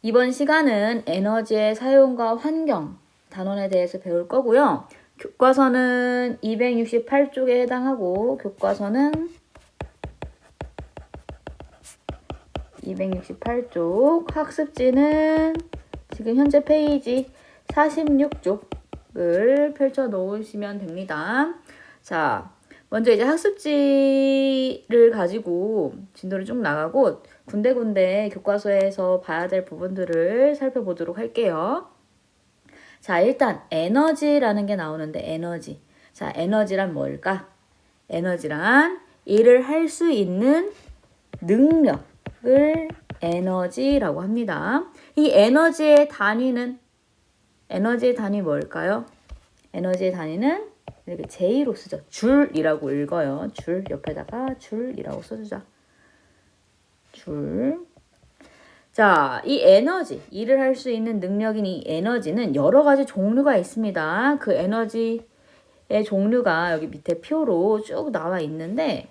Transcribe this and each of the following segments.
이번 시간은 에너지의 사용과 환경 단원에 대해서 배울 거고요. 교과서는 268쪽에 해당하고 교과서는 268쪽, 학습지는 지금 현재 페이지 46쪽을 펼쳐 놓으시면 됩니다. 자, 먼저 이제 학습지를 가지고 진도를 쭉 나가고 군데군데 교과서에서 봐야 될 부분들을 살펴보도록 할게요. 자, 일단 에너지라는 게 나오는데 에너지. 자, 에너지란 뭘까? 에너지란 일을 할 수 있는 능력을 에너지라고 합니다. 이 에너지의 단위 뭘까요? 에너지의 단위는 이렇게 J로 쓰죠. 줄이라고 읽어요. 줄 옆에다가 줄이라고 써주자. 줄. 자, 이 에너지, 일을 할 수 있는 능력인 이 에너지는 여러 가지 종류가 있습니다. 그 에너지의 종류가 여기 밑에 표로 쭉 나와 있는데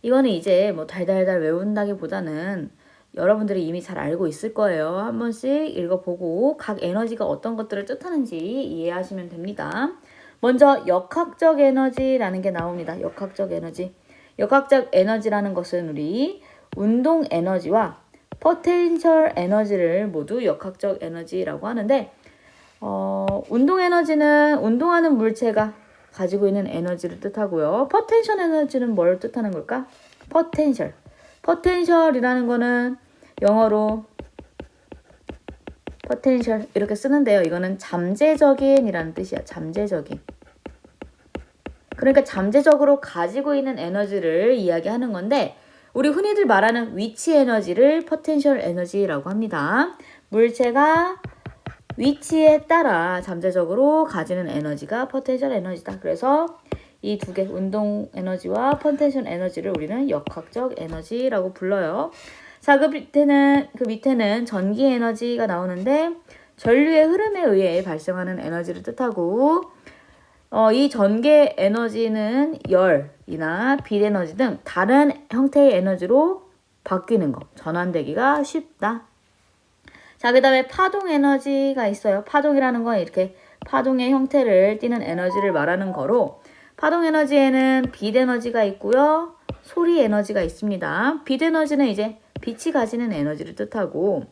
이거는 이제 뭐 달달달 외운다기보다는 여러분들이 이미 잘 알고 있을 거예요. 한 번씩 읽어보고 각 에너지가 어떤 것들을 뜻하는지 이해하시면 됩니다. 먼저 역학적 에너지라는 게 나옵니다. 역학적 에너지. 역학적 에너지라는 것은 우리 운동 에너지와 포텐셜 에너지를 모두 역학적 에너지라고 하는데 운동 에너지는 운동하는 물체가 가지고 있는 에너지를 뜻하고요. 포텐셜 에너지는 뭘 뜻하는 걸까? 포텐셜. 포텐셜이라는 거는 영어로 포텐셜 이렇게 쓰는데요. 이거는 잠재적인이라는 뜻이야. 잠재적인. 그러니까 잠재적으로 가지고 있는 에너지를 이야기하는 건데 우리 흔히들 말하는 위치 에너지를 포텐셜 에너지라고 합니다. 물체가 위치에 따라 잠재적으로 가지는 에너지가 포텐셜 에너지다. 그래서 이 두 개, 운동 에너지와 포텐셜 에너지를 우리는 역학적 에너지라고 불러요. 자, 그 밑에는 전기 에너지가 나오는데 전류의 흐름에 의해 발생하는 에너지를 뜻하고 이 전기 에너지는 열이나 빛 에너지 등 다른 형태의 에너지로 바뀌는 거, 전환되기가 쉽다. 자, 그 다음에 파동 에너지가 있어요. 파동이라는 건 이렇게 파동의 형태를 띠는 에너지를 말하는 거로 파동 에너지에는 빛 에너지가 있고요. 소리 에너지가 있습니다. 빛 에너지는 이제 빛이 가지는 에너지를 뜻하고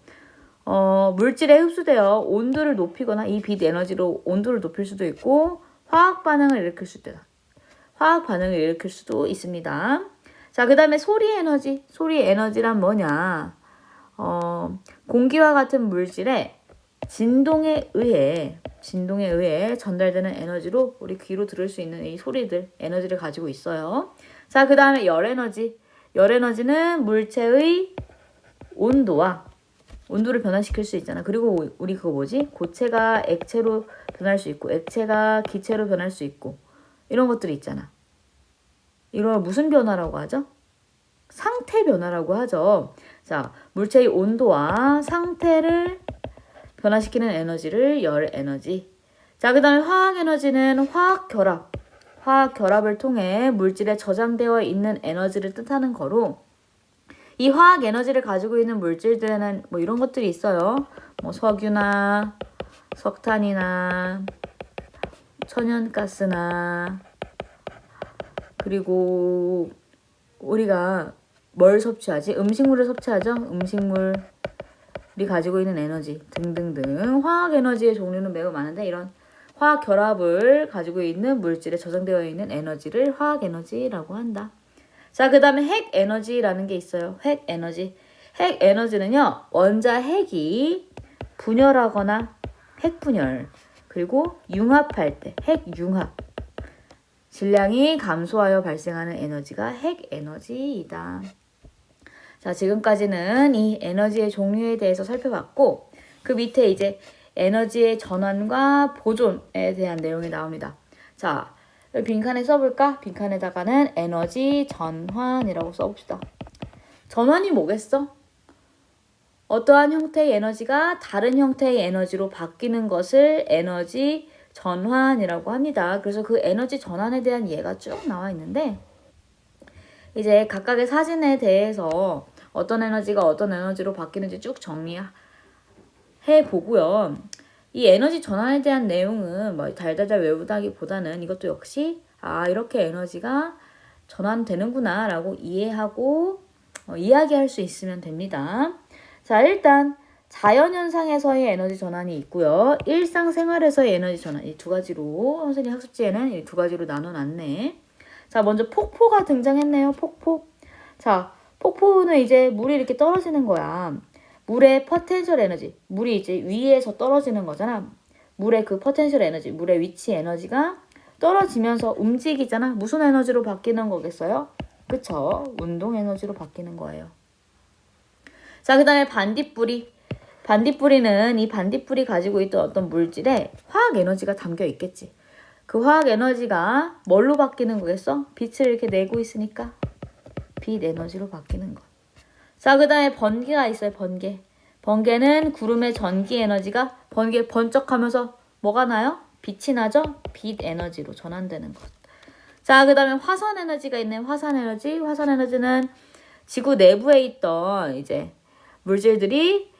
물질에 흡수되어 온도를 높이거나 이 빛 에너지로 온도를 높일 수도 있고 화학 반응을 일으킬 수도 있다. 화학 반응을 일으킬 수도 있습니다. 자, 그 다음에 소리 에너지. 소리 에너지란 뭐냐? 공기와 같은 물질의 진동에 의해 전달되는 에너지로 우리 귀로 들을 수 있는 이 소리들, 에너지를 가지고 있어요. 자, 그 다음에 열 에너지. 열 에너지는 물체의 온도를 변화시킬 수 있잖아. 그리고 우리 그거 뭐지? 고체가 액체로 변할 수 있고 액체가 기체로 변할 수 있고 이런 것들이 있잖아. 이걸 무슨 변화라고 하죠? 상태 변화라고 하죠. 자, 물체의 온도와 상태를 변화시키는 에너지를 열 에너지. 자, 그 다음에 화학 에너지는 화학 결합을 통해 물질에 저장되어 있는 에너지를 뜻하는 거로 이 화학 에너지를 가지고 있는 물질들에는 뭐 이런 것들이 있어요. 뭐 석유나 석탄이나 천연가스나 그리고 우리가 뭘 섭취하지? 음식물을 섭취하죠? 음식물이 가지고 있는 에너지 등등등. 화학 에너지의 종류는 매우 많은데 이런 화학 결합을 가지고 있는 물질에 저장되어 있는 에너지를 화학 에너지라고 한다. 자, 그 다음에 핵 에너지라는 게 있어요. 핵 에너지. 핵 에너지는요, 원자 핵이 분열하거나 핵분열, 그리고 융합할 때, 핵융합. 질량이 감소하여 발생하는 에너지가 핵 에너지이다. 자, 지금까지는 이 에너지의 종류에 대해서 살펴봤고, 그 밑에 이제 에너지의 전환과 보존에 대한 내용이 나옵니다. 자, 빈칸에 써볼까? 빈칸에다가는 에너지 전환이라고 써봅시다. 전환이 뭐겠어? 어떠한 형태의 에너지가 다른 형태의 에너지로 바뀌는 것을 에너지 전환이라고 합니다. 그래서 그 에너지 전환에 대한 예가 쭉 나와 있는데 이제 각각의 사진에 대해서 어떤 에너지가 어떤 에너지로 바뀌는지 쭉 정리해 보고요. 이 에너지 전환에 대한 내용은 뭐 달달달 외우다기보다는 이것도 역시 이렇게 에너지가 전환되는구나 라고 이해하고 이야기할 수 있으면 됩니다. 자, 일단 자연현상에서의 에너지 전환이 있고요. 일상생활에서의 에너지 전환, 이 두 가지로 선생님 학습지에는 이 두 가지로 나눠놨네. 자, 먼저 폭포가 등장했네요. 폭포. 자, 폭포는 이제 물이 이렇게 떨어지는 거야. 물의 포텐셜 에너지, 물이 이제 위에서 떨어지는 거잖아. 물의 그 포텐셜 에너지, 물의 위치 에너지가 떨어지면서 움직이잖아. 무슨 에너지로 바뀌는 거겠어요? 그쵸? 운동 에너지로 바뀌는 거예요. 자, 그 다음에 반딧불이. 반딧불이는 이 반딧불이 가지고 있던 어떤 물질에 화학 에너지가 담겨 있겠지. 그 화학 에너지가 뭘로 바뀌는 거겠어? 빛을 이렇게 내고 있으니까 빛 에너지로 바뀌는 거. 자, 그 다음에 번개가 있어요. 번개. 번개는 구름의 전기 에너지가 번개 번쩍하면서 뭐가 나요? 빛이 나죠? 빛 에너지로 전환되는 것. 자, 그 다음에 화산 에너지가 있네. 화산 에너지. 화산 에너지는 지구 내부에 있던 이제 물질들이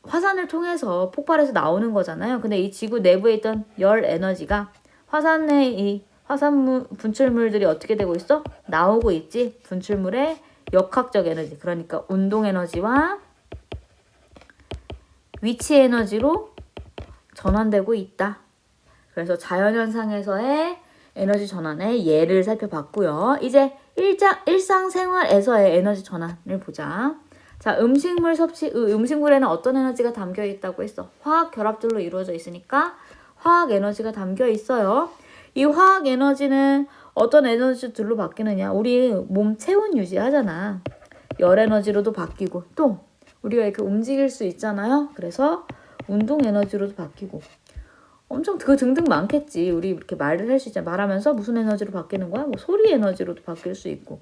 화산을 통해서 폭발해서 나오는 거잖아요. 근데 이 지구 내부에 있던 열 에너지가 화산의 이 화산 분출물들이 어떻게 되고 있어? 나오고 있지. 분출물의 역학적 에너지. 그러니까 운동 에너지와 위치 에너지로 전환되고 있다. 그래서 자연현상에서의 에너지 전환의 예를 살펴봤고요. 이제 일상생활에서의 에너지 전환을 보자. 자, 음식물 섭취, 음식물에는 어떤 에너지가 담겨 있다고 했어? 화학 결합들로 이루어져 있으니까 화학 에너지가 담겨 있어요. 이 화학 에너지는 어떤 에너지들로 바뀌느냐? 우리 몸 체온 유지하잖아. 열 에너지로도 바뀌고 또 우리가 이렇게 움직일 수 있잖아요. 그래서 운동 에너지로도 바뀌고 엄청 그 등등 많겠지. 우리 이렇게 말을 할 수 있잖아. 말하면서 무슨 에너지로 바뀌는 거야? 뭐 소리 에너지로도 바뀔 수 있고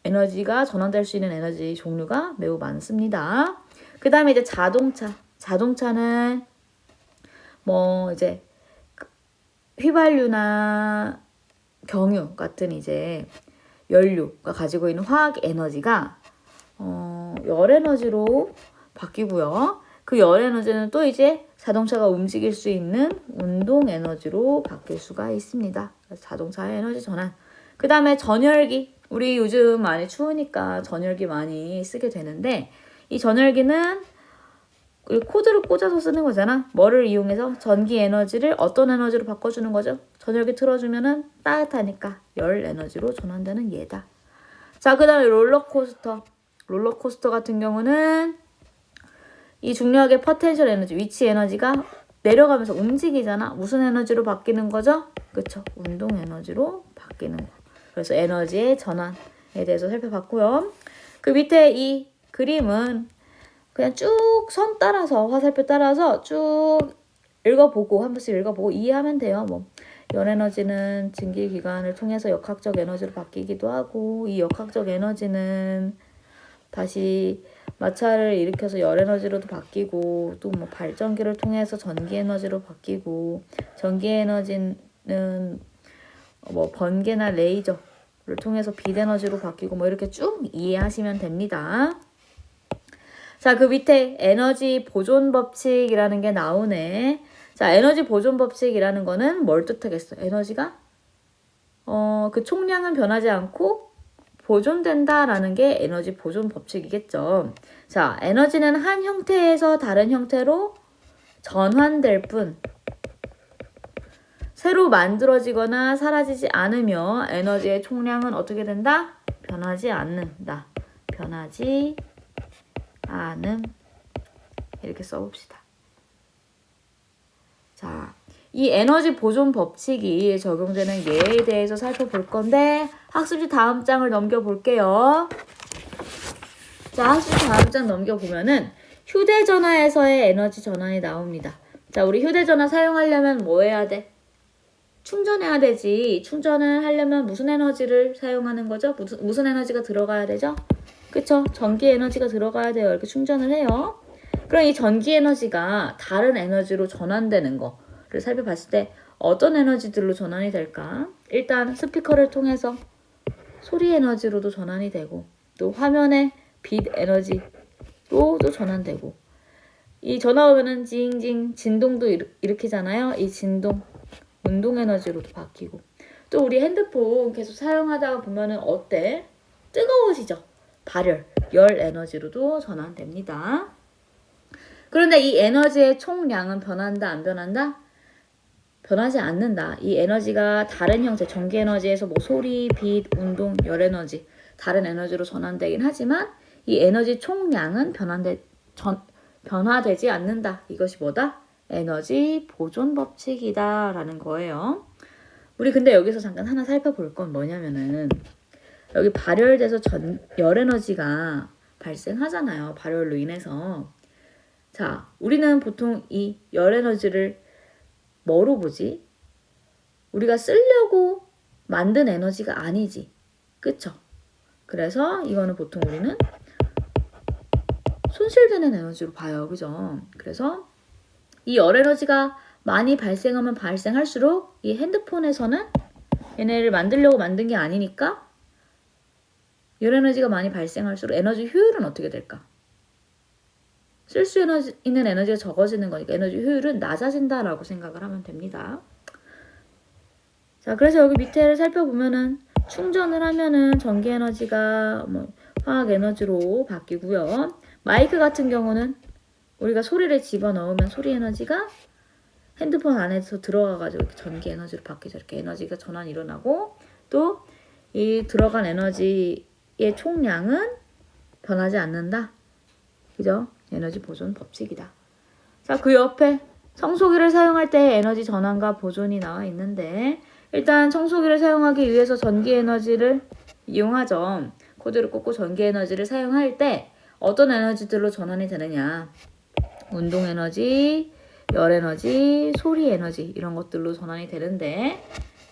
에너지가 전환될 수 있는 에너지 종류가 매우 많습니다. 그 다음에 이제 자동차. 자동차는 뭐 이제 휘발유나 경유 같은 이제 연료가 가지고 있는 화학 에너지가 열 에너지로 바뀌고요. 그 열 에너지는 또 이제 자동차가 움직일 수 있는 운동 에너지로 바뀔 수가 있습니다. 자동차의 에너지 전환. 그 다음에 전열기. 우리 요즘 많이 추우니까 전열기 많이 쓰게 되는데 이 전열기는 코드를 꽂아서 쓰는 거잖아. 뭐를 이용해서 전기 에너지를 어떤 에너지로 바꿔주는 거죠? 전열기 틀어주면은 따뜻하니까 열 에너지로 전환되는 예다. 자, 그 다음에 롤러코스터. 롤러코스터 같은 경우는 이 중력의 포텐셜 에너지, 위치 에너지가 내려가면서 움직이잖아. 무슨 에너지로 바뀌는 거죠? 그쵸? 운동 에너지로 바뀌는 거. 그래서 에너지의 전환에 대해서 살펴봤고요. 그 밑에 이 그림은 그냥 쭉 선 따라서 화살표 따라서 쭉 읽어보고 한 번씩 읽어보고 이해하면 돼요. 뭐 열 에너지는 증기 기관을 통해서 역학적 에너지로 바뀌기도 하고 이 역학적 에너지는 다시 마찰을 일으켜서 열 에너지로도 바뀌고 또 뭐 발전기를 통해서 전기 에너지로 바뀌고 전기 에너지는 뭐 번개나 레이저를 통해서 빛 에너지로 바뀌고 뭐 이렇게 쭉 이해하시면 됩니다. 자, 그 밑에 에너지 보존 법칙이라는 게 나오네. 자, 에너지 보존 법칙이라는 거는 뭘 뜻하겠어? 에너지가 그 총량은 변하지 않고 보존된다라는 게 에너지 보존 법칙이겠죠. 자, 에너지는 한 형태에서 다른 형태로 전환될 뿐 새로 만들어지거나 사라지지 않으며 에너지의 총량은 어떻게 된다? 변하지 않는다. 변하지 않음. 이렇게 써봅시다. 자, 이 에너지 보존 법칙이 적용되는 예에 대해서 살펴볼 건데 학습지 다음 장을 넘겨볼게요. 자, 학습지 다음 장 넘겨보면은 휴대전화에서의 에너지 전환이 나옵니다. 자, 우리 휴대전화 사용하려면 뭐 해야 돼? 충전해야 되지. 충전을 하려면 무슨 에너지를 사용하는 거죠? 무슨 에너지가 들어가야 되죠? 그쵸? 전기 에너지가 들어가야 돼요. 이렇게 충전을 해요. 그럼 이 전기 에너지가 다른 에너지로 전환되는 거를 살펴봤을 때 어떤 에너지들로 전환이 될까? 일단 스피커를 통해서 소리 에너지로도 전환이 되고 또 화면에 빛 에너지로 또 전환되고, 이 전화 오면은 징징 진동도 일으키잖아요. 이 진동 운동 에너지로도 바뀌고, 또 우리 핸드폰 계속 사용하다가 보면은 어때? 뜨거워지죠. 발열, 열 에너지로도 전환됩니다. 그런데 이 에너지의 총량은 변한다, 안 변한다? 변하지 않는다. 이 에너지가 다른 형태, 전기 에너지에서 뭐 소리, 빛, 운동, 열 에너지, 다른 에너지로 전환되긴 하지만 이 에너지 총량은 변화되지 않는다. 이것이 뭐다? 에너지 보존 법칙이다 라는 거예요. 우리 근데 여기서 잠깐 하나 살펴볼 건 뭐냐면은, 여기 발열돼서 열 에너지가 발생하잖아요. 발열로 인해서. 자, 우리는 보통 이 열 에너지를 뭐로 보지? 우리가 쓰려고 만든 에너지가 아니지. 그쵸? 그래서 이거는 보통 우리는 손실되는 에너지로 봐요. 그죠? 그래서 이 열 에너지가 많이 발생하면 발생할수록 이 핸드폰에서는 얘네를 만들려고 만든 게 아니니까 열 에너지가 많이 발생할수록 에너지 효율은 어떻게 될까? 쓸 수 있는 에너지가 적어지는 거니까 에너지 효율은 낮아진다라고 생각을 하면 됩니다. 자, 그래서 여기 밑에를 살펴보면은 충전을 하면은 전기 에너지가 뭐 화학 에너지로 바뀌고요. 마이크 같은 경우는 우리가 소리를 집어넣으면 소리 에너지가 핸드폰 안에서 들어가가지고 이렇게 전기 에너지로 바뀌죠. 이렇게 에너지가 전환이 일어나고, 또 이 들어간 에너지의 총량은 변하지 않는다. 그죠? 에너지 보존 법칙이다. 자, 그 옆에 청소기를 사용할 때 에너지 전환과 보존이 나와 있는데, 일단 청소기를 사용하기 위해서 전기 에너지를 이용하죠. 코드를 꽂고 전기 에너지를 사용할 때 어떤 에너지들로 전환이 되느냐? 운동 에너지, 열 에너지, 소리 에너지 이런 것들로 전환이 되는데,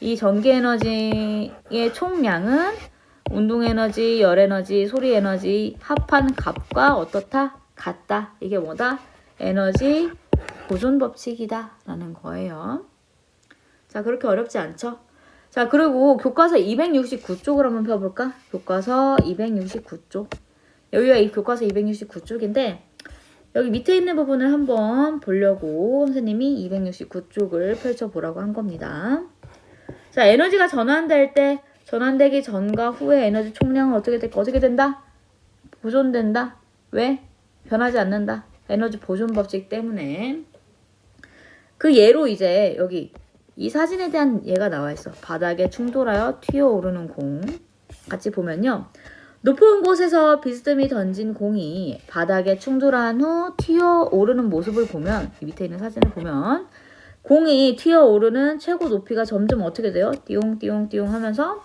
이 전기 에너지의 총량은 운동 에너지, 열 에너지, 소리 에너지 합한 값과 어떻다? 같다. 이게 뭐다? 에너지 보존 법칙이다 라는 거예요. 자, 그렇게 어렵지 않죠? 자, 그리고 교과서 269쪽을 한번 펴볼까? 교과서 269쪽. 여기가 이 교과서 269쪽인데, 여기 밑에 있는 부분을 한번 보려고 선생님이 269쪽을 펼쳐보라고 한 겁니다. 자, 에너지가 전환될 때 전환되기 전과 후의 에너지 총량은 어떻게 된다? 보존된다. 왜? 변하지 않는다. 에너지 보존 법칙 때문에. 그 예로 이제 여기 이 사진에 대한 예가 나와 있어. 바닥에 충돌하여 튀어오르는 공. 같이 보면요. 높은 곳에서 비스듬히 던진 공이 바닥에 충돌한 후 튀어오르는 모습을 보면, 이 밑에 있는 사진을 보면 공이 튀어오르는 최고 높이가 점점 어떻게 돼요? 띠용띠용띠용 하면서,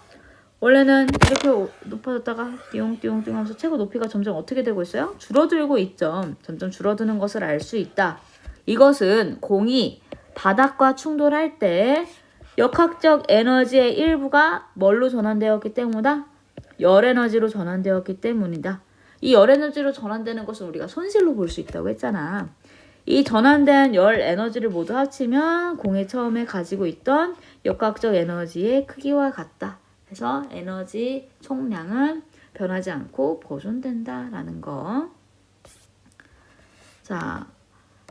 원래는 이렇게 높아졌다가 띠용띠용띠용 하면서 최고 높이가 점점 어떻게 되고 있어요? 줄어들고 있죠. 점점 줄어드는 것을 알 수 있다. 이것은 공이 바닥과 충돌할 때 역학적 에너지의 일부가 뭘로 전환되었기 때문이다? 열 에너지로 전환되었기 때문이다. 이 열 에너지로 전환되는 것은 우리가 손실로 볼 수 있다고 했잖아. 이 전환된 열 에너지를 모두 합치면 공이 처음에 가지고 있던 역학적 에너지의 크기와 같다. 그래서 에너지 총량은 변하지 않고 보존된다라는 거. 자,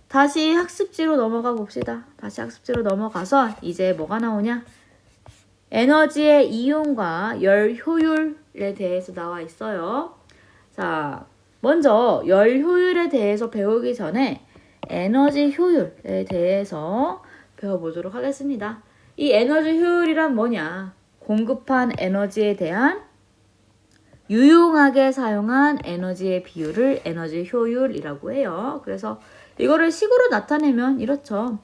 다시 학습지로 넘어가 봅시다. 다시 학습지로 넘어가서 이제 뭐가 나오냐? 에너지의 이용과 열 효율에 대해서 나와 있어요. 자, 먼저 열 효율에 대해서 배우기 전에 에너지 효율에 대해서 배워보도록 하겠습니다. 이 에너지 효율이란 뭐냐? 공급한 에너지에 대한 유용하게 사용한 에너지의 비율을 에너지 효율이라고 해요. 그래서 이거를 식으로 나타내면 이렇죠.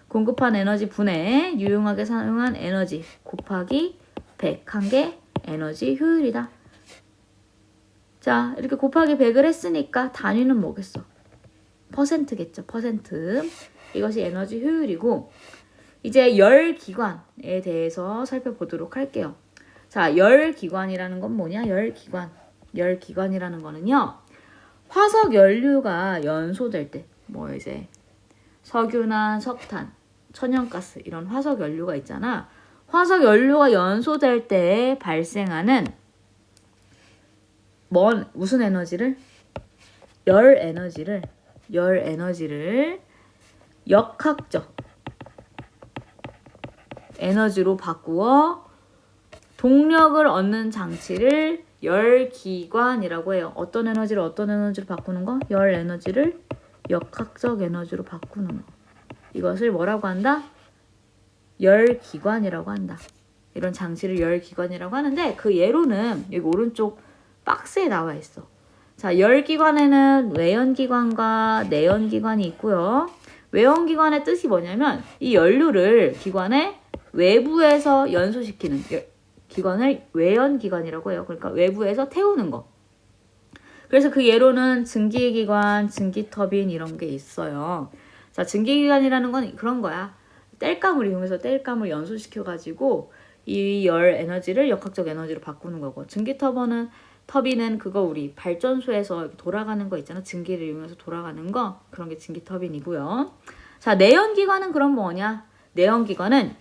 공급한 에너지 분의 유용하게 사용한 에너지 곱하기 100한 게 에너지 효율이다. 자, 이렇게 곱하기 100을 했으니까 단위는 뭐겠어? 퍼센트겠죠. 퍼센트. 이것이 에너지 효율이고, 이제 열기관에 대해서 살펴보도록 할게요. 자, 열기관이라는 건 뭐냐? 열기관. 열기관이라는 거는요, 화석 연료가 연소될 때, 뭐 이제 석유나 석탄, 천연가스 이런 화석 연료가 있잖아. 화석 연료가 연소될 때 발생하는 무슨 에너지를? 열 에너지를 역학적 에너지로 바꾸어 동력을 얻는 장치를 열기관이라고 해요. 어떤 에너지로 바꾸는 거? 열 에너지를 역학적 에너지로 바꾸는 거. 이것을 뭐라고 한다? 열기관이라고 한다. 이런 장치를 열기관이라고 하는데 그 예로는 여기 오른쪽 박스에 나와 있어. 자, 열기관에는 외연기관과 내연기관이 있고요. 외연기관의 뜻이 뭐냐면 이 연료를 기관의 외부에서 연소시키는 기관을 외연기관이라고 해요. 그러니까 외부에서 태우는 거. 그래서 그 예로는 증기기관, 증기터빈 이런 게 있어요. 자, 증기기관이라는 건 그런 거야. 땔감을 이용해서 땔감을 연소시켜가지고 이 열 에너지를 역학적 에너지로 바꾸는 거고, 터빈은 그거 우리 발전소에서 돌아가는 거 있잖아. 증기를 이용해서 돌아가는 거. 그런 게 증기터빈이고요. 자, 내연기관은 그럼 뭐냐? 내연기관은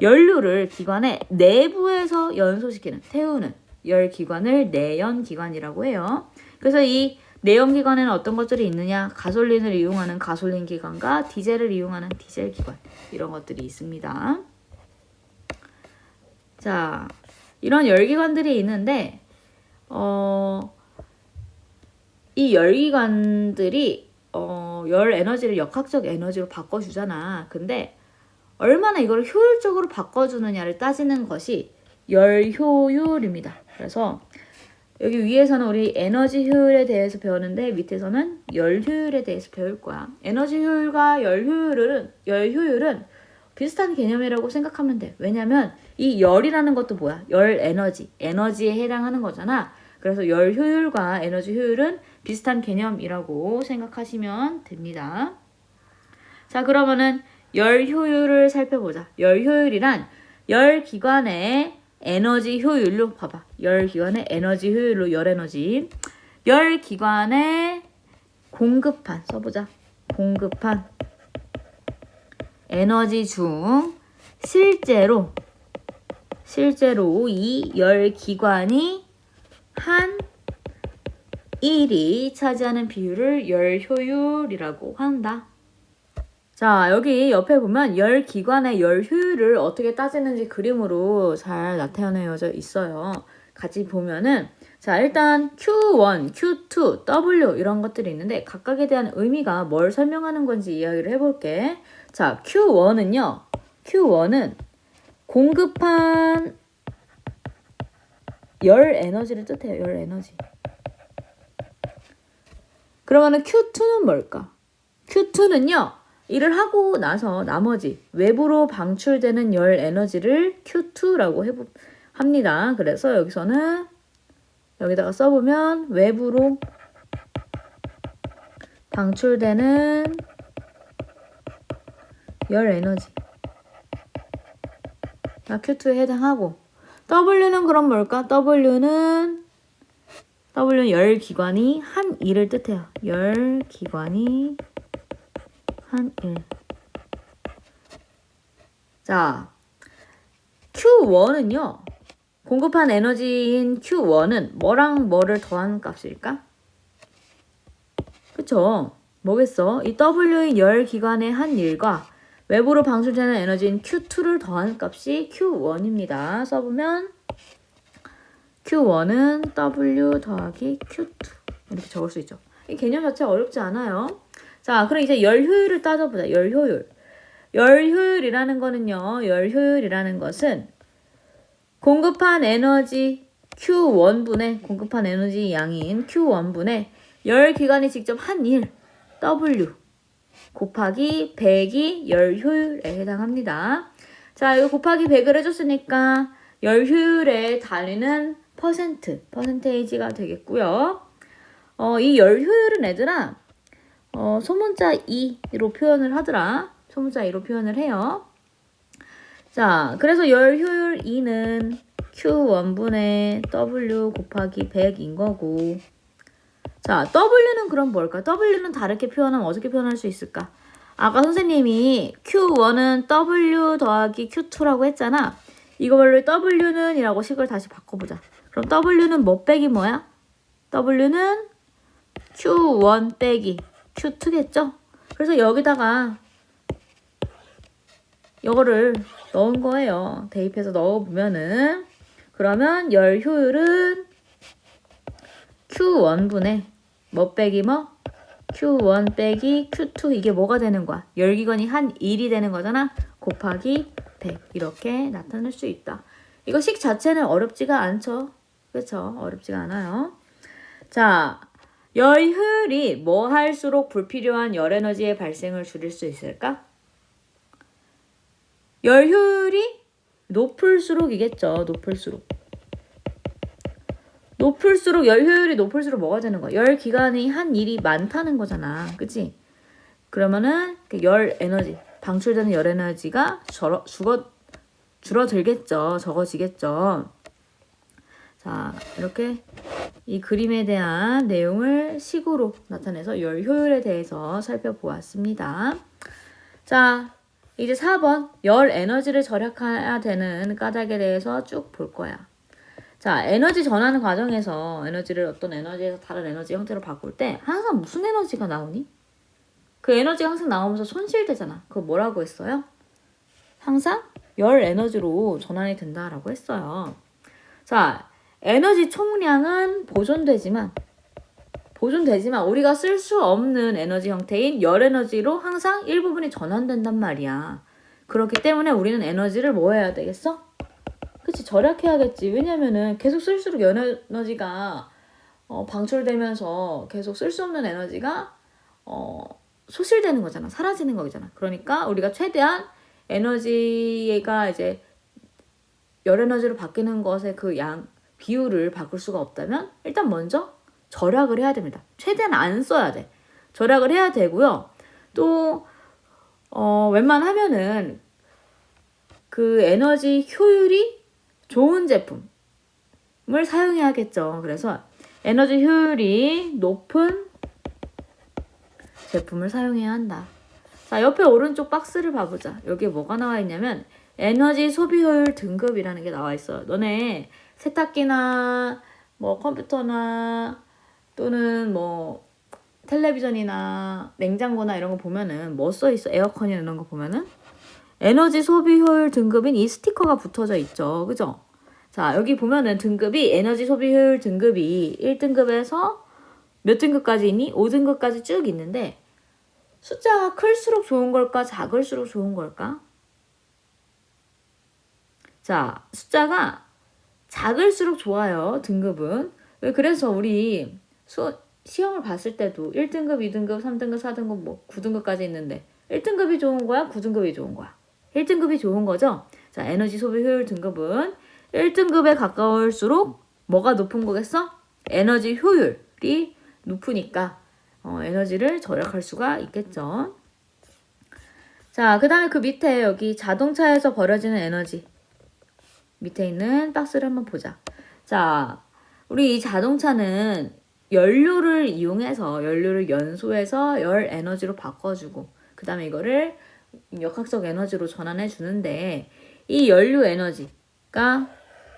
연료를 기관의 내부에서 연소시키는, 태우는 열기관을 내연기관이라고 해요. 그래서 이 내연기관에는 어떤 것들이 있느냐? 가솔린을 이용하는 가솔린기관과 디젤을 이용하는 디젤기관, 이런 것들이 있습니다. 자, 이런 열기관들이 있는데 이 열기관들이 열 에너지를 역학적 에너지로 바꿔주잖아. 근데 얼마나 이걸 효율적으로 바꿔주느냐를 따지는 것이 열효율입니다. 그래서 여기 위에서는 우리 에너지 효율에 대해서 배웠는데 밑에서는 열효율에 대해서 배울 거야. 에너지 효율과 열효율은 비슷한 개념이라고 생각하면 돼. 왜냐면 이 열이라는 것도 뭐야? 열 에너지에 해당하는 거잖아. 그래서 열 효율과 에너지 효율은 비슷한 개념이라고 생각하시면 됩니다. 자, 그러면은 열 효율을 살펴보자. 열 효율이란 열 기관의 에너지 효율로, 봐봐. 열 기관의 에너지 효율로, 열 에너지. 열 기관의 공급한, 써보자. 공급한 에너지 중 실제로 이 열 기관이 한 1이 차지하는 비율을 열 효율이라고 한다. 자, 여기 옆에 보면 열 기관의 열 효율을 어떻게 따지는지 그림으로 잘 나타내어져 있어요. 같이 보면은, 자, 일단 Q1, Q2, W 이런 것들이 있는데 각각에 대한 의미가 뭘 설명하는 건지 이야기를 해볼게. 자, Q1은 공급한 열 에너지를 뜻해요. 열 에너지. 그러면은 Q2는 뭘까? Q2는요, 일을 하고 나서 나머지 외부로 방출되는 열 에너지를 Q2라고 합니다. 그래서 여기다가 써보면 외부로 방출되는 열 에너지. Q2에 해당하고, W는 그럼 뭘까? W는 열 기관이 한 일을 뜻해요. 열 기관이 한 일. 자, Q1은요. 공급한 에너지인 Q1은 뭐랑 뭐를 더한 값일까? 그쵸? 뭐겠어? 이 W인 열 기관의 한 일과 외부로 방출되는 에너지인 Q2를 더한 값이 Q1입니다. 써보면 Q1은 W 더하기 Q2 이렇게 적을 수 있죠. 이 개념 자체가 어렵지 않아요. 자, 그럼 이제 열 효율을 따져보자. 열 효율. 열 효율이라는 것은 공급한 에너지 Q1분의 공급한 에너지 양인 Q1분의 열 기관이 직접 한 일 W 곱하기 100이 열 효율에 해당합니다. 자, 이거 곱하기 100을 해줬으니까 열 효율에 달리는 퍼센테이지가 되겠고요. 이 열 효율은 얘들아 소문자 2로 표현을 하더라. 소문자 2로 표현을 해요. 자, 그래서 열 효율 2는 Q1분의 W 곱하기 100인 거고, 자, W는 그럼 뭘까? W는 다르게 표현하면 어떻게 표현할 수 있을까? 아까 선생님이 Q1은 W 더하기 Q2라고 했잖아. 이거를 W는 이라고 식을 다시 바꿔보자. 그럼 W는 뭐 빼기 뭐야? W는 Q1 빼기 Q2겠죠? 그래서 여기다가 이거를 넣은 거예요. 대입해서 넣어보면은 그러면 열 효율은 Q1분의 뭐 빼기 뭐? Q1 빼기 Q2 이게 뭐가 되는 거야? 열기관이 한 1이 되는 거잖아. 곱하기 100 이렇게 나타낼 수 있다. 이거 식 자체는 어렵지가 않죠. 그렇죠? 어렵지가 않아요. 자, 열 효율이 뭐 할수록 불필요한 열 에너지의 발생을 줄일 수 있을까? 열 효율이 높을수록이겠죠. 높을수록 열 효율이 높을수록 뭐가 되는 거야? 열 기간이 한 일이 많다는 거잖아. 그치? 그러면은 열 에너지, 방출되는 열 에너지가 줄어들겠죠. 적어지겠죠. 자, 이렇게 이 그림에 대한 내용을 식으로 나타내서 열 효율에 대해서 살펴보았습니다. 자, 이제 4번 열 에너지를 절약해야 되는 까닭에 대해서 쭉 볼 거야. 자, 에너지 전환 과정에서 에너지를 어떤 에너지에서 다른 에너지 형태로 바꿀 때 항상 무슨 에너지가 나오니? 그 에너지가 항상 나오면서 손실되잖아. 그거 뭐라고 했어요? 항상 열 에너지로 전환이 된다라고 했어요. 자, 에너지 총량은 보존되지만 우리가 쓸 수 없는 에너지 형태인 열 에너지로 항상 일부분이 전환된단 말이야. 그렇기 때문에 우리는 에너지를 뭐 해야 되겠어? 그치, 절약해야겠지. 왜냐면은 계속 쓸수록 에너지가 방출되면서 계속 쓸 수 없는 에너지가 소실되는 거잖아. 사라지는 거잖아. 그러니까 우리가 최대한 에너지가 이제 열 에너지로 바뀌는 것의 그 비율을 바꿀 수가 없다면 일단 먼저 절약을 해야 됩니다. 최대한 안 써야 돼. 절약을 해야 되고요. 또 웬만하면은 그 에너지 효율이 좋은 제품을 사용해야겠죠. 그래서 에너지 효율이 높은 제품을 사용해야 한다. 자, 옆에 오른쪽 박스를 봐보자. 여기에 뭐가 나와 있냐면 에너지 소비 효율 등급이라는 게 나와 있어요. 너네 세탁기나 뭐 컴퓨터나 또는 뭐 텔레비전이나 냉장고나 이런 거 보면은 뭐 써 있어? 에어컨이나 이런 거 보면은 에너지 소비 효율 등급인 이 스티커가 붙어져 있죠. 그죠? 자, 여기 보면은 등급이 에너지 소비 효율 등급이 1등급에서 몇 등급까지 있니? 5등급까지 쭉 있는데 숫자가 클수록 좋은 걸까? 작을수록 좋은 걸까? 자, 숫자가 작을수록 좋아요. 등급은. 그래서 우리 시험을 봤을 때도 1등급, 2등급, 3등급, 4등급, 뭐 9등급까지 있는데 1등급이 좋은 거야? 9등급이 좋은 거야? 1등급이 좋은 거죠? 자, 에너지 소비 효율 등급은 1등급에 가까울수록 뭐가 높은 거겠어? 에너지 효율이 높으니까 에너지를 절약할 수가 있겠죠. 자, 그 다음에 그 밑에 여기 자동차에서 버려지는 에너지 밑에 있는 박스를 한번 보자. 자, 우리 이 자동차는 연료를 연소해서 열 에너지로 바꿔주고 그 다음에 이거를 역학적 에너지로 전환해 주는데 이 연료 에너지가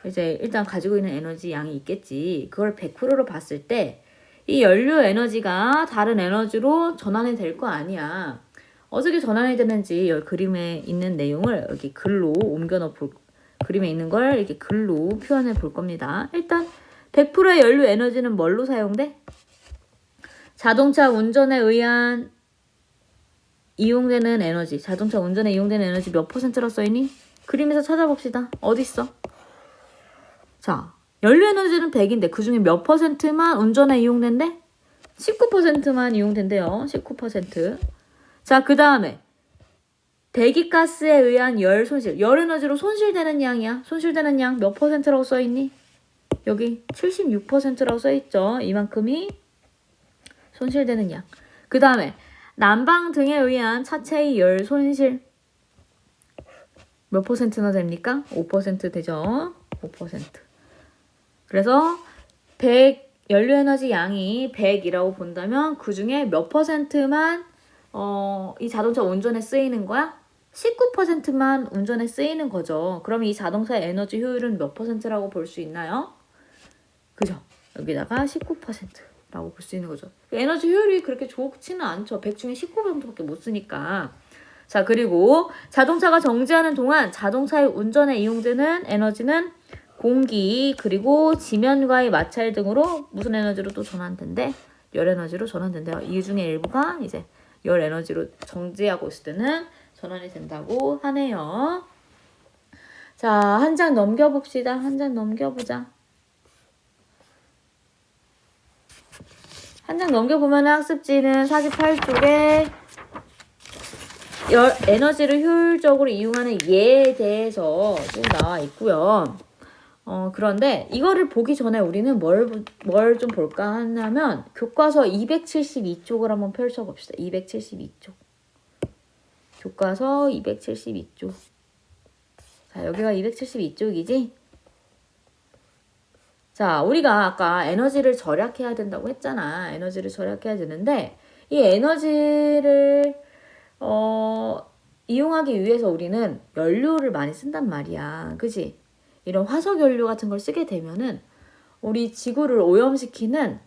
이제 일단 가지고 있는 에너지 양이 있겠지. 그걸 100%로 봤을 때 이 연료 에너지가 다른 에너지로 전환이 될 거 아니야. 어떻게 전환이 되는지 여기 그림에 있는 내용을 여기 글로 그림에 있는 걸 이렇게 글로 표현해 볼 겁니다. 일단 100%의 연료 에너지는 뭘로 사용돼? 자동차 운전에 의한 이용되는 에너지. 자동차 운전에 이용되는 에너지 몇 %로 써있니? 그림에서 찾아봅시다. 어딨어? 자, 연료 에너지는 100인데 그 중에 몇 %만 운전에 이용된대? 19%만 이용된대요. 19%. 자, 그 다음에 배기가스에 의한 열 손실. 열 에너지로 손실되는 양이야. 손실되는 양 몇 %라고 써있니? 여기 76%라고 써있죠. 이만큼이 손실되는 양. 그 다음에 난방 등에 의한 차체의 열 손실 몇 %나 됩니까? 5% 되죠. 5%. 그래서 100 연료에너지 양이 100이라고 본다면 그 중에 몇 %만 이 자동차 운전에 쓰이는 거야? 19%만 운전에 쓰이는 거죠. 그럼 이 자동차의 에너지 효율은 몇 %라고 볼 수 있나요? 그죠? 여기다가 19%라고 볼 수 있는 거죠. 에너지 효율이 그렇게 좋지는 않죠. 100 중에 19 정도밖에 못 쓰니까. 자, 그리고 자동차가 정지하는 동안 자동차의 운전에 이용되는 에너지는 공기 그리고 지면과의 마찰 등으로 무슨 에너지로 또 전환된대? 열 에너지로 전환된대요. 이 중에 일부가 이제 열 에너지로 정지하고 있을 때는 전환이 된다고 하네요. 자, 한 장 넘겨봅시다. 한 장 넘겨보자. 한 장 넘겨보면 학습지는 48쪽에 열 에너지를 효율적으로 이용하는 예에 대해서 좀 나와 있고요. 그런데 이거를 보기 전에 우리는 뭘 좀 볼까 하냐면 교과서 272쪽을 한번 펼쳐봅시다. 272쪽. 교과서 272쪽. 자, 여기가 272쪽이지? 자, 우리가 아까 에너지를 절약해야 된다고 했잖아. 에너지를 절약해야 되는데 이 에너지를 이용하기 위해서 우리는 연료를 많이 쓴단 말이야. 그치? 이런 화석 연료 같은 걸 쓰게 되면은 우리 지구를 오염시키는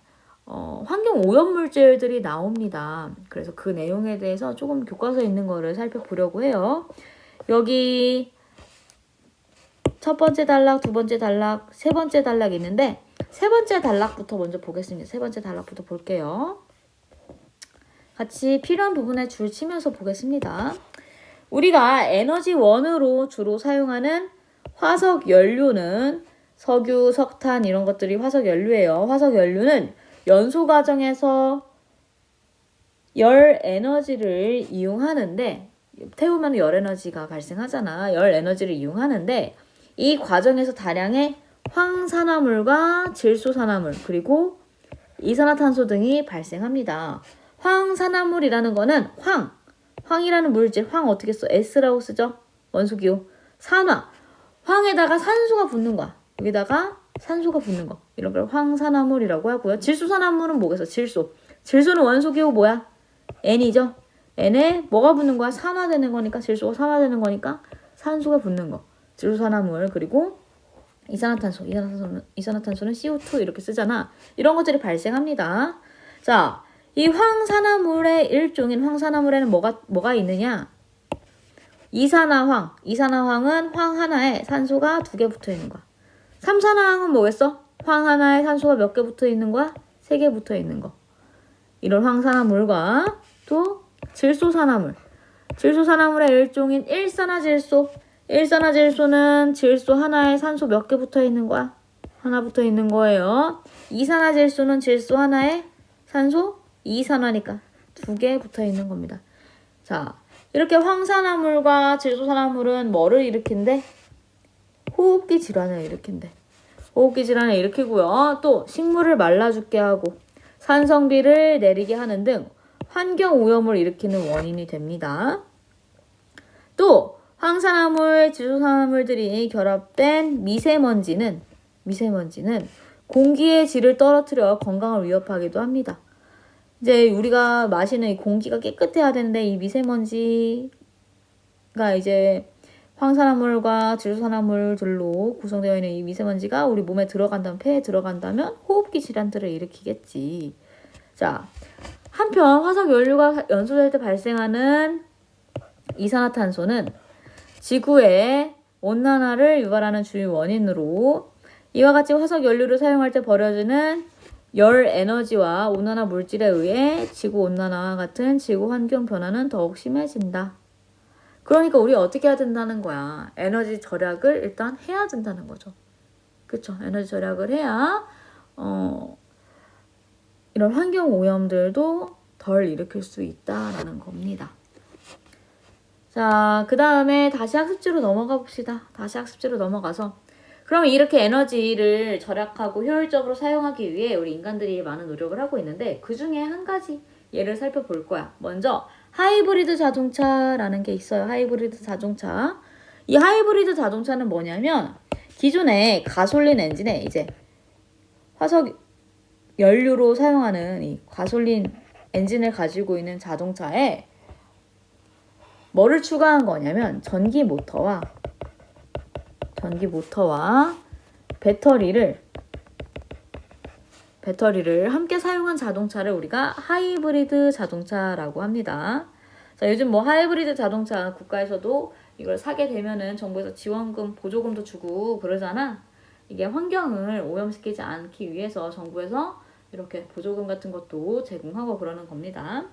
환경 오염 물질들이 나옵니다. 그래서 그 내용에 대해서 조금 교과서에 있는 거를 살펴보려고 해요. 여기 첫 번째 단락, 두 번째 단락, 세 번째 단락이 있는데 세 번째 단락부터 먼저 보겠습니다. 세 번째 단락부터 볼게요. 같이 필요한 부분에 줄 치면서 보겠습니다. 우리가 에너지원으로 주로 사용하는 화석 연료는 석유, 석탄 이런 것들이 화석 연료예요. 화석 연료는 연소 과정에서 열 에너지를 이용하는데 태우면 열 에너지가 발생하잖아. 열 에너지를 이용하는데 이 과정에서 다량의 황산화물과 질소산화물 그리고 이산화탄소 등이 발생합니다. 황산화물이라는 거는 황이라는 물질, 황 어떻게 써? S라고 쓰죠? 원소기호. 산화. 황에다가 산소가 붙는 거야. 여기다가 산소가 붙는 거. 이런 걸 황산화물이라고 하고요. 질소산화물은 뭐겠어? 질소는 원소기호 뭐야? N이죠? N에 뭐가 붙는 거야? 산화되는 거니까, 질소가 산화되는 거니까 산소가 붙는 거. 질소산화물. 그리고 이산화탄소는 CO2 이렇게 쓰잖아. 이런 것들이 발생합니다. 자, 이 황산화물의 일종인 황산화물에는 뭐가 있느냐? 이산화황은 황 하나에 산소가 2개 붙어 있는 거야. 삼산화황은 뭐겠어? 황 하나에 산소가 몇 개 붙어 있는 거야? 3개 붙어 있는 거. 이런 황산화물과 또 질소산화물의 일종인 일산화질소는 질소 하나에 산소 몇 개 붙어 있는 거야? 하나 붙어 있는 거예요. 이산화질소는 질소 하나에 산소 2산화니까 2개 붙어 있는 겁니다. 자, 이렇게 황산화물과 질소산화물은 뭐를 일으킨대? 호흡기 질환을 일으킨대. 호흡기 질환을 일으키고요. 또 식물을 말라 죽게 하고 산성비를 내리게 하는 등 환경 오염을 일으키는 원인이 됩니다. 또 황산화물, 질소산화물들이 결합된 미세먼지는 공기의 질을 떨어뜨려 건강을 위협하기도 합니다. 이제 우리가 마시는 이 공기가 깨끗해야 되는데 이 미세먼지가 이제 황산화물과 질소산화물들로 구성되어 있는 이 미세먼지가 우리 몸에 들어간다면, 폐에 들어간다면 호흡기 질환들을 일으키겠지. 자, 한편 화석 연료가 연소될 때 발생하는 이산화탄소는 지구의 온난화를 유발하는 주요 원인으로 이와 같이 화석 연료를 사용할 때 벌어지는 열 에너지와 온난화 물질에 의해 지구 온난화와 같은 지구 환경 변화는 더욱 심해진다. 그러니까 우리 어떻게 해야 된다는 거야? 에너지 절약을 일단 해야 된다는 거죠. 그쵸? 에너지 절약을 해야 이런 환경 오염들도 덜 일으킬 수 있다라는 겁니다. 자, 그 다음에 다시 학습지로 넘어가 봅시다. 다시 학습지로 넘어가서 그러면 이렇게 에너지를 절약하고 효율적으로 사용하기 위해 우리 인간들이 많은 노력을 하고 있는데 그 중에 한 가지 예를 살펴볼 거야. 먼저 하이브리드 자동차라는 게 있어요. 하이브리드 자동차. 이 하이브리드 자동차는 뭐냐면 기존의 가솔린 엔진에 이제 화석 연료로 사용하는 이 가솔린 엔진을 가지고 있는 자동차에 뭐를 추가한 거냐면 전기 모터와 배터리를 배터리를 함께 사용한 자동차를 우리가 하이브리드 자동차라고 합니다. 자, 요즘 뭐 하이브리드 자동차 국가에서도 이걸 사게 되면은 정부에서 지원금, 보조금도 주고 그러잖아. 이게 환경을 오염시키지 않기 위해서 정부에서 이렇게 보조금 같은 것도 제공하고 그러는 겁니다.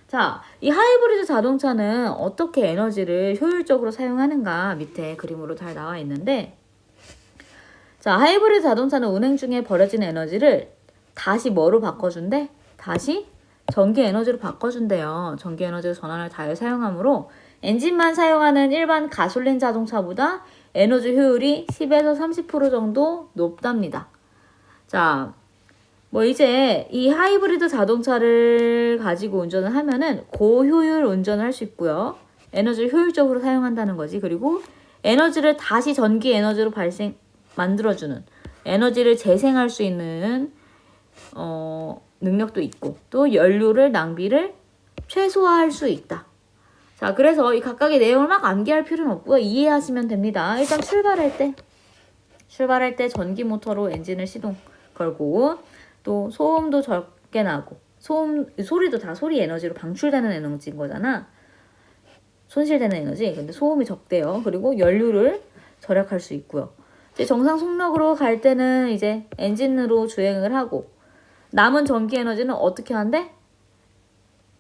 자, 이 하이브리드 자동차는 어떻게 에너지를 효율적으로 사용하는가 밑에 그림으로 잘 나와 있는데, 자, 하이브리드 자동차는 운행 중에 버려진 에너지를 다시 뭐로 바꿔준대? 다시 전기 에너지로 바꿔준대요. 전기 에너지로 전환을 잘 사용하므로 엔진만 사용하는 일반 가솔린 자동차보다 에너지 효율이 10에서 30% 정도 높답니다. 자, 뭐 이제 이 하이브리드 자동차를 가지고 운전을 하면은 고효율 운전을 할 수 있고요. 에너지를 효율적으로 사용한다는 거지. 그리고 에너지를 다시 전기 에너지로 만들어주는, 에너지를 재생할 수 있는 능력도 있고, 또 연료를 낭비를 최소화할 수 있다. 자, 그래서 이 각각의 내용을 막 암기할 필요는 없고요. 이해하시면 됩니다. 일단 출발할 때 전기 모터로 엔진을 시동 걸고, 또 소음도 적게 나고, 소리도 다 소리 에너지로 방출되는 에너지인 거잖아. 손실되는 에너지. 근데 소음이 적대요. 그리고 연료를 절약할 수 있고요. 이제 정상 속력으로 갈 때는 이제 엔진으로 주행을 하고, 남은 전기 에너지는 어떻게 한대?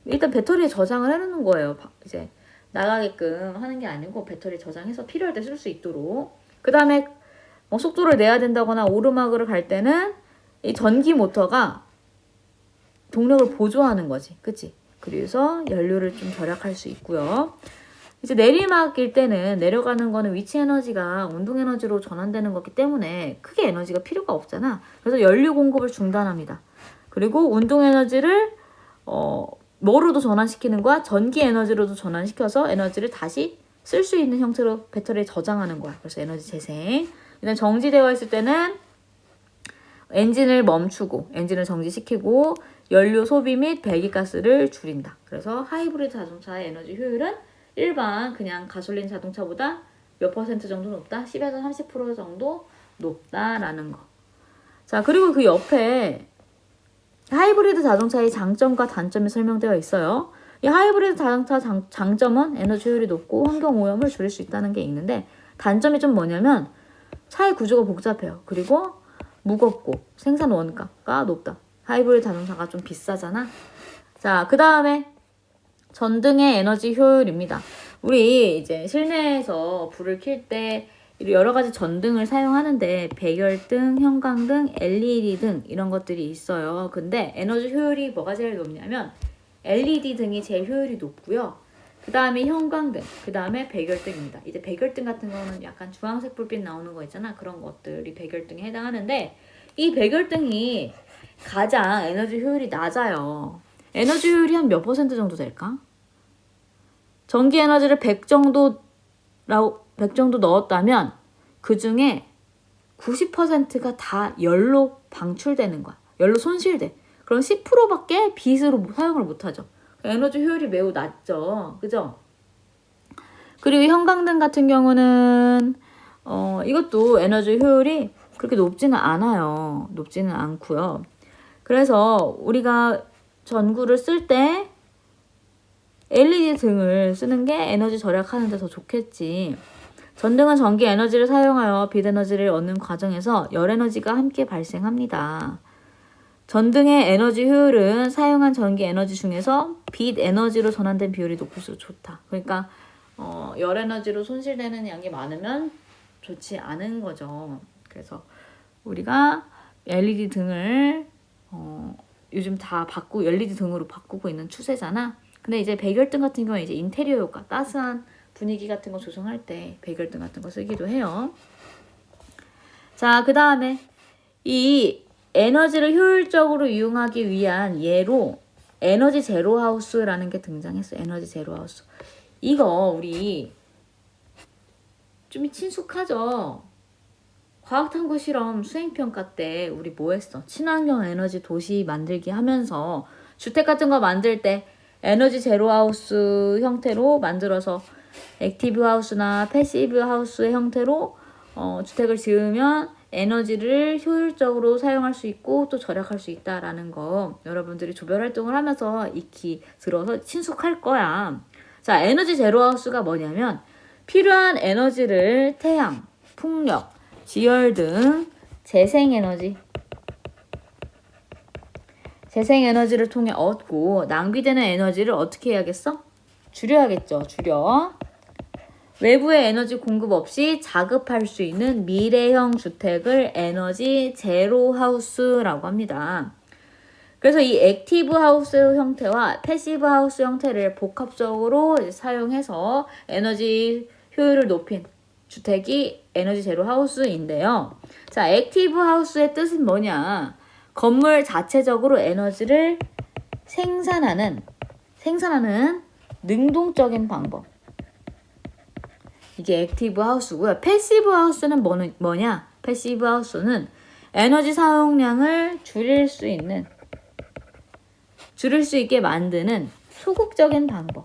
일단 배터리에 저장을 해놓는 거예요. 이제 나가게끔 하는 게 아니고 배터리 저장해서 필요할 때 쓸 수 있도록. 그 다음에 속도를 내야 된다거나 오르막을 갈 때는 이 전기 모터가 동력을 보조하는 거지. 그치? 그래서 연료를 좀 절약할 수 있고요. 이제 내리막일 때는 내려가는 거는 위치 에너지가 운동 에너지로 전환되는 거기 때문에 크게 에너지가 필요가 없잖아. 그래서 연료 공급을 중단합니다. 그리고 운동 에너지를 뭐로도 전환시키는 거야? 전기 에너지로도 전환시켜서 에너지를 다시 쓸 수 있는 형태로 배터리에 저장하는 거야. 그래서 에너지 재생. 일단 정지되어 있을 때는 엔진을 멈추고 엔진을 정지시키고 연료 소비 및 배기가스를 줄인다. 그래서 하이브리드 자동차의 에너지 효율은 일반 그냥 가솔린 자동차보다 몇 퍼센트 정도 높다? 10에서 30% 정도 높다라는 거. 자, 그리고 그 옆에 하이브리드 자동차의 장점과 단점이 설명되어 있어요. 이 하이브리드 자동차 장점은 에너지 효율이 높고 환경 오염을 줄일 수 있다는 게 있는데, 단점이 좀 뭐냐면 차의 구조가 복잡해요. 그리고 무겁고 생산 원가가 높다. 하이브리드 자동차가 좀 비싸잖아. 자, 그 다음에 전등의 에너지 효율입니다. 우리 이제 실내에서 불을 켤 때 여러 가지 전등을 사용하는데 배열등, 형광등, LED 등 이런 것들이 있어요. 근데 에너지 효율이 뭐가 제일 높냐면 LED 등이 제일 효율이 높고요. 그 다음에 형광등, 그 다음에 배열등입니다. 이제 배열등 같은 거는 약간 주황색 불빛 나오는 거 있잖아. 그런 것들이 배열등에 해당하는데, 이 배열등이 가장 에너지 효율이 낮아요. 에너지 효율이 한 몇 퍼센트 정도 될까? 전기 에너지를 100 정도 넣었다면 그 중에 90%가 다 열로 방출되는 거야. 열로 손실돼. 그럼 10%밖에 빛으로 사용을 못하죠. 에너지 효율이 매우 낮죠. 그죠? 그리고 형광등 같은 경우는 이것도 에너지 효율이 그렇게 높지는 않아요. 높지는 않고요. 그래서 우리가 전구를 쓸 때 LED 등을 쓰는 게 에너지 절약하는 데 더 좋겠지. 전등은 전기 에너지를 사용하여 빛 에너지를 얻는 과정에서 열 에너지가 함께 발생합니다. 전등의 에너지 효율은 사용한 전기 에너지 중에서 빛 에너지로 전환된 비율이 높을수록 좋다. 그러니까 열 에너지로 손실되는 양이 많으면 좋지 않은 거죠. 그래서 우리가 LED 등을 요즘 다 LED 등으로 바꾸고 있는 추세잖아. 근데 이제 배열등 같은 경우는 이제 인테리어 효과, 따스한 분위기 같은 거 조성할 때 배열등 같은 거 쓰기도 해요. 자, 그 다음에 이 에너지를 효율적으로 이용하기 위한 예로 에너지 제로 하우스라는 게 등장했어요. 에너지 제로 하우스. 이거 우리 좀 친숙하죠? 과학탐구 실험 수행평가 때 우리 뭐 했어? 친환경 에너지 도시 만들기 하면서 주택 같은 거 만들 때 에너지 제로 하우스 형태로 만들어서 액티브 하우스나 패시브 하우스의 형태로 주택을 지으면 에너지를 효율적으로 사용할 수 있고 또 절약할 수 있다라는 거 여러분들이 조별 활동을 하면서 익히 들어서 친숙할 거야. 자, 에너지 제로하우스가 뭐냐면 필요한 에너지를 태양, 풍력, 지열 등 재생에너지를 통해 얻고 낭비되는 에너지를 어떻게 해야겠어? 줄여야겠죠. 줄여. 외부의 에너지 공급 없이 자급할 수 있는 미래형 주택을 에너지 제로 하우스라고 합니다. 그래서 이 액티브 하우스 형태와 패시브 하우스 형태를 복합적으로 사용해서 에너지 효율을 높인 주택이 에너지 제로 하우스인데요. 자, 액티브 하우스의 뜻은 뭐냐? 건물 자체적으로 에너지를 생산하는 능동적인 방법. 이게 액티브 하우스고요. 패시브 하우스는 뭐냐? 패시브 하우스는 에너지 사용량을 줄일 수 있게 만드는 소극적인 방법.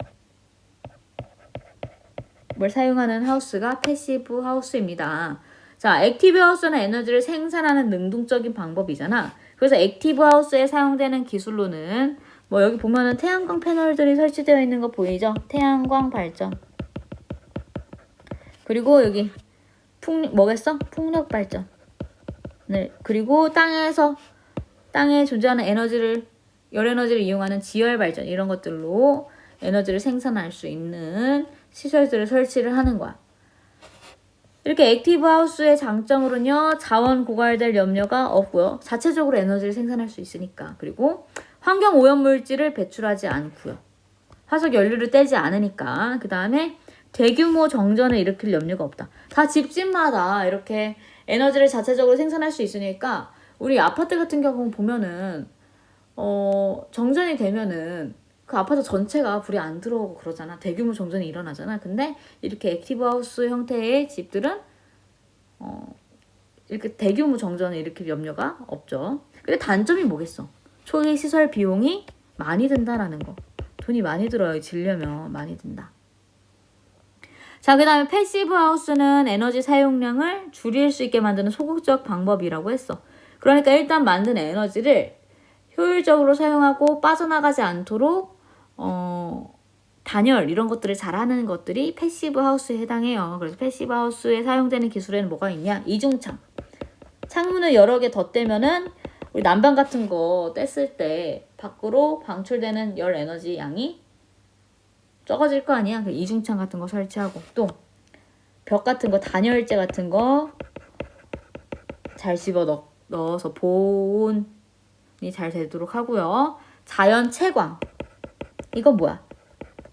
뭘 사용하는 하우스가 패시브 하우스입니다. 자, 액티브 하우스는 에너지를 생산하는 능동적인 방법이잖아. 그래서 액티브 하우스에 사용되는 기술로는 뭐 여기 보면은 태양광 패널들이 설치되어 있는 거 보이죠? 태양광 발전. 그리고 여기 풍력 발전. 네. 그리고 땅에 존재하는 열 에너지를 이용하는 지열 발전 이런 것들로 에너지를 생산할 수 있는 시설들을 설치를 하는 거야. 이렇게 액티브 하우스의 장점으로는요, 자원 고갈될 염려가 없고요. 자체적으로 에너지를 생산할 수 있으니까. 그리고 환경 오염 물질을 배출하지 않고요. 화석 연료를 떼지 않으니까. 그 다음에 대규모 정전을 일으킬 염려가 없다. 다 집집마다 이렇게 에너지를 자체적으로 생산할 수 있으니까 우리 아파트 같은 경우 보면은 정전이 되면은 그 아파트 전체가 불이 안 들어오고 그러잖아. 대규모 정전이 일어나잖아. 근데 이렇게 액티브 하우스 형태의 집들은 이렇게 대규모 정전을 일으킬 염려가 없죠. 근데 단점이 뭐겠어? 초기 시설 비용이 많이 든다라는 거. 돈이 많이 들어요. 지려면 많이 든다. 자, 그 다음에 패시브 하우스는 에너지 사용량을 줄일 수 있게 만드는 소극적 방법이라고 했어. 그러니까 일단 만든 에너지를 효율적으로 사용하고 빠져나가지 않도록 단열 이런 것들을 잘하는 것들이 패시브 하우스에 해당해요. 그래서 패시브 하우스에 사용되는 기술에는 뭐가 있냐? 이중창. 창문을 여러 개 덧대면은 우리 난방 같은 거 뗐을 때 밖으로 방출되는 열 에너지 양이 적어질 거 아니야. 이중창 같은 거 설치하고 또 벽 같은 거 단열재 같은 거 잘 집어 넣어서 보온이 잘 되도록 하고요. 자연 채광. 이건 뭐야?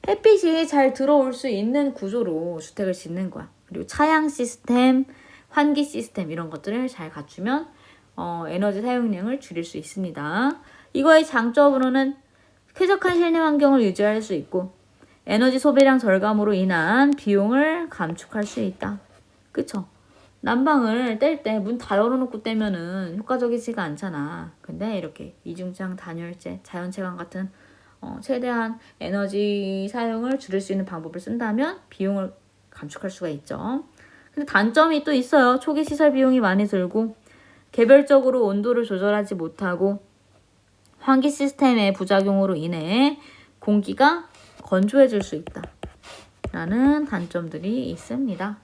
햇빛이 잘 들어올 수 있는 구조로 주택을 짓는 거야. 그리고 차양 시스템, 환기 시스템 이런 것들을 잘 갖추면 에너지 사용량을 줄일 수 있습니다. 이거의 장점으로는 쾌적한 실내 환경을 유지할 수 있고 에너지 소비량 절감으로 인한 비용을 감축할 수 있다. 그쵸? 난방을 뗄 때 문 다 열어놓고 떼면은 효과적이지가 않잖아. 근데 이렇게 이중창, 단열재, 자연채광 같은 최대한 에너지 사용을 줄일 수 있는 방법을 쓴다면 비용을 감축할 수가 있죠. 근데 단점이 또 있어요. 초기 시설 비용이 많이 들고 개별적으로 온도를 조절하지 못하고 환기 시스템의 부작용으로 인해 공기가 건조해질 수 있다 라는 단점들이 있습니다.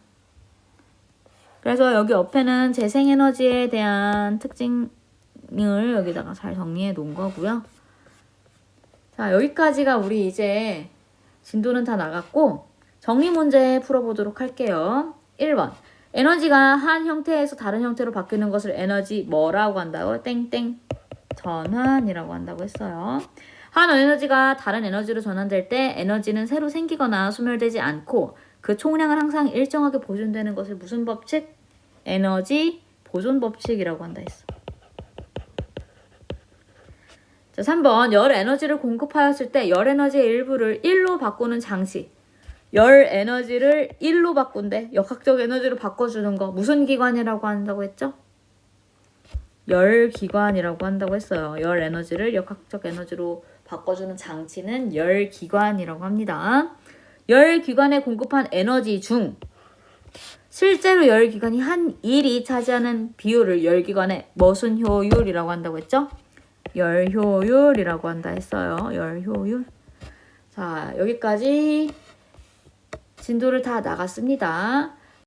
그래서 여기 옆에는 재생에너지에 대한 특징을 여기다가 잘 정리해 놓은 거고요. 자, 여기까지가 우리 이제 진도는 다 나갔고 정리 문제 풀어보도록 할게요. 1번. 에너지가 한 형태에서 다른 형태로 바뀌는 것을 에너지 뭐라고 한다고? 땡땡 전환이라고 한다고 했어요. 한 에너지가 다른 에너지로 전환될 때 에너지는 새로 생기거나 소멸되지 않고 그 총량은 항상 일정하게 보존되는 것을 무슨 법칙? 에너지 보존 법칙이라고 한다 했어. 자, 3번. 열 에너지를 공급하였을 때 열 에너지의 일부를 1로 바꾸는 장치. 열 에너지를 1로 바꾼대. 역학적 에너지로 바꿔주는 거. 무슨 기관이라고 한다고 했죠? 열 기관이라고 한다고 했어요. 열 에너지를 역학적 에너지로 바꿔주는 장치는 열 기관이라고 합니다. 열 기관에 공급한 에너지 중 실제로 열기관이 한 일이 차지하는 비율을 열기관의 무슨 효율이라고 한다고 했죠? 열효율이라고 한다 했어요. 열효율. 자, 여기까지 진도를 다 나갔습니다.